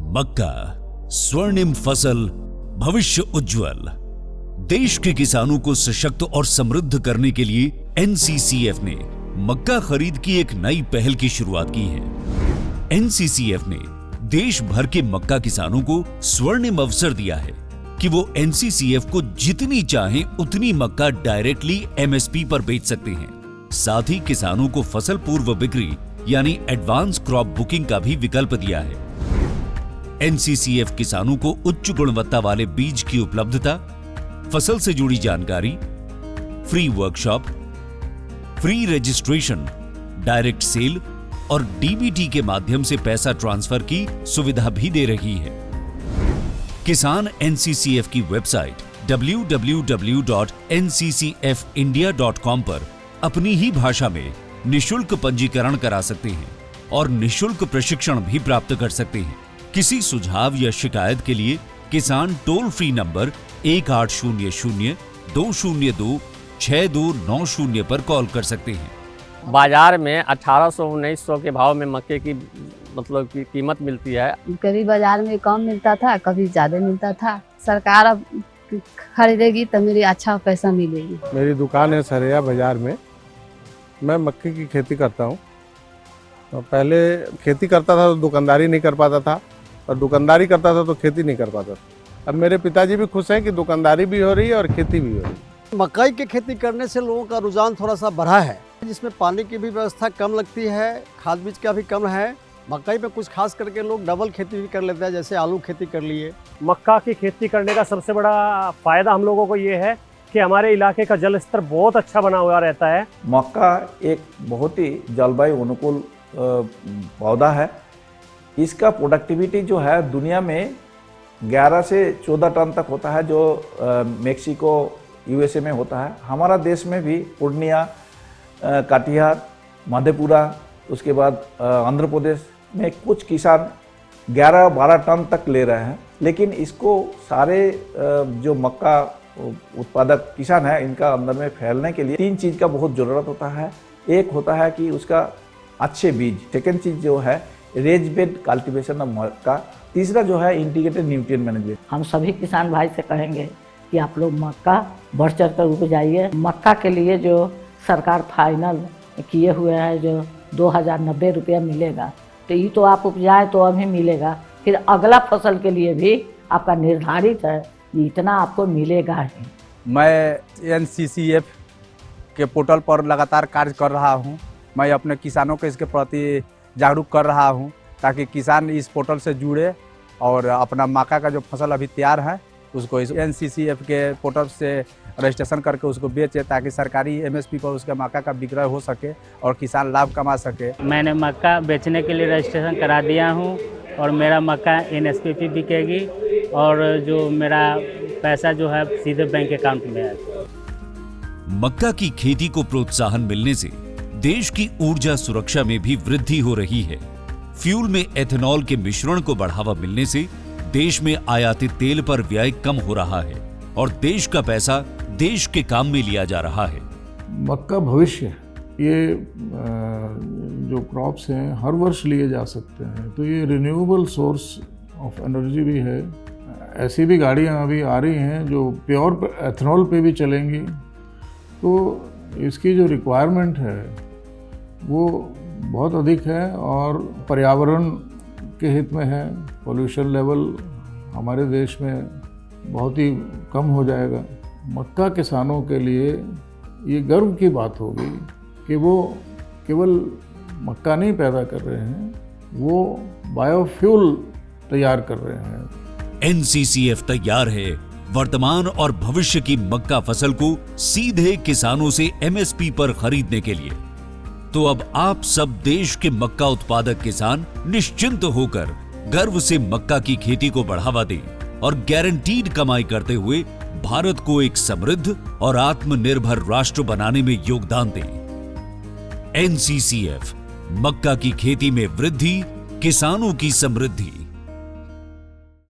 मक्का, स्वर्णिम फसल, भविष्य उज्जवल। देश के किसानों को सशक्त और समृद्ध करने के लिए एनसीसीएफ ने मक्का खरीद की एक नई पहल की शुरुआत की है। एनसीसीएफ ने देश भर के मक्का किसानों को स्वर्णिम अवसर दिया है कि वो एनसीसीएफ को जितनी चाहें उतनी मक्का डायरेक्टली एमएसपी पर बेच सकते हैं। साथ ही किसानों को फसल पूर्व बिक्री यानी एडवांस क्रॉप बुकिंग का भी विकल्प दिया है। एनसीसीएफ किसानों को उच्च गुणवत्ता वाले बीज की उपलब्धता, फसल से जुड़ी जानकारी, free workshop, free registration, direct sale और डीबीटी के माध्यम से पैसा ट्रांसफर की सुविधा भी दे रही है। किसान एनसीसीएफ की वेबसाइट www.nccfindia.com पर अपनी ही भाषा में निशुल्क पंजीकरण करा सकते हैं और निशुल्क प्रशिक्षण भी प्राप्त कर सकते हैं। किसी सुझाव या शिकायत के लिए किसान टोल फ्री नंबर 1800-202-6290 पर कॉल कर सकते हैं। बाजार में 1800-1900 के भाव में मक्के की मतलब की कीमत मिलती है। कभी बाजार में कम मिलता था, कभी ज़्यादा मिलता था। सरकार अब खरीदेगी तो मेरी अच्छा पैसा मिलेगी। मेरी दुकान है सरैया बाजार में। मैं मक्के की खेती करता हूँ। तो पहले खेती करता था तो दुकानदारी नहीं कर पाता था, और दुकानदारी करता था तो खेती नहीं कर पाता था। अब मेरे पिताजी भी खुश हैं कि दुकानदारी भी हो रही है और खेती भी हो रही है। मकई की खेती करने से लोगों का रुझान थोड़ा सा बढ़ा है, जिसमें पानी की भी व्यवस्था कम लगती है, खाद बीज का भी कम है। मकई पे कुछ खास करके लोग डबल खेती भी कर लेते हैं, जैसे आलू खेती कर लिए। मक्का की खेती करने का सबसे बड़ा फायदा हम लोगों को ये है कि हमारे इलाके का जल स्तर बहुत अच्छा बना हुआ रहता है। मक्का एक बहुत ही जलवायु अनुकूल पौधा है। इसका प्रोडक्टिविटी जो है दुनिया में 11 से 14 टन तक होता है, जो मेक्सिको यूएसए में होता है। हमारा देश में भी पूर्णिया, कटिहार, मधेपुरा, उसके बाद आंध्र प्रदेश में कुछ किसान 11-12 टन तक ले रहे हैं। लेकिन इसको सारे जो मक्का उत्पादक किसान हैं, इनका अंदर में फैलने के लिए 3 चीज़ का बहुत ज़रूरत होता है। एक होता है कि उसका अच्छे बीज, सेकेंड चीज़ जो है रेज बेड कल्टीवेशन ऑफ मक्का, तीसरा जो है इंटीग्रेटेड न्यूट्रिएंट मैनेजमेंट। हम सभी किसान भाई से कहेंगे कि आप लोग मक्का बढ़ चढ़ कर उपजाइए। मक्का के लिए जो सरकार फाइनल किए हुए हैं, जो 2090 रुपया मिलेगा, तो ये तो आप उपजाए तो अभी मिलेगा, फिर अगला फसल के लिए भी आपका निर्धारित है इतना आपको मिलेगा ही। मैं एनसीसीएफ के पोर्टल पर लगातार कार्य कर रहा हूं। मैं अपने किसानों को इसके प्रति जागरूक कर रहा हूं, ताकि किसान इस पोर्टल से जुड़े और अपना मक्का का जो फसल अभी तैयार है उसको इस एनसीसीएफ के पोर्टल से रजिस्ट्रेशन करके उसको बेचे, ताकि सरकारी एमएसपी पर उसके मक्का का विक्रय हो सके और किसान लाभ कमा सके। मैंने मक्का बेचने के लिए रजिस्ट्रेशन करा दिया हूं और मेरा मक्का एनएसपी पे बिकेगी और जो मेरा पैसा जो है सीधे बैंक अकाउंट में आएगा। मक्का की खेती को प्रोत्साहन मिलने से देश की ऊर्जा सुरक्षा में भी वृद्धि हो रही है। फ्यूल में एथेनॉल के मिश्रण को बढ़ावा मिलने से देश में आयातित तेल पर व्यय कम हो रहा है और देश का पैसा देश के काम में लिया जा रहा है। मक्का भविष्य है। ये जो क्रॉप्स हैं हर वर्ष लिए जा सकते हैं, तो ये रिन्यूएबल सोर्स ऑफ एनर्जी भी है। ऐसी भी गाड़ियाँ अभी आ रही हैं जो प्योर एथेनॉल पे भी चलेंगी, तो इसकी जो रिक्वायरमेंट है वो बहुत अधिक है और पर्यावरण के हित में है। पोल्यूशन लेवल हमारे देश में बहुत ही कम हो जाएगा। मक्का किसानों के लिए ये गर्व की बात होगी कि वो केवल मक्का नहीं पैदा कर रहे हैं, वो बायोफ्यूल तैयार कर रहे हैं। एनसीसीएफ तैयार है वर्तमान और भविष्य की मक्का फसल को सीधे किसानों से एमएसपी पर खरीदने के लिए। तो अब आप सब देश के मक्का उत्पादक किसान निश्चिंत होकर गर्व से मक्का की खेती को बढ़ावा दें और गारंटीड कमाई करते हुए भारत को एक समृद्ध और आत्मनिर्भर राष्ट्र बनाने में योगदान दें। एनसीसीएफ, मक्का की खेती में वृद्धि, किसानों की समृद्धि।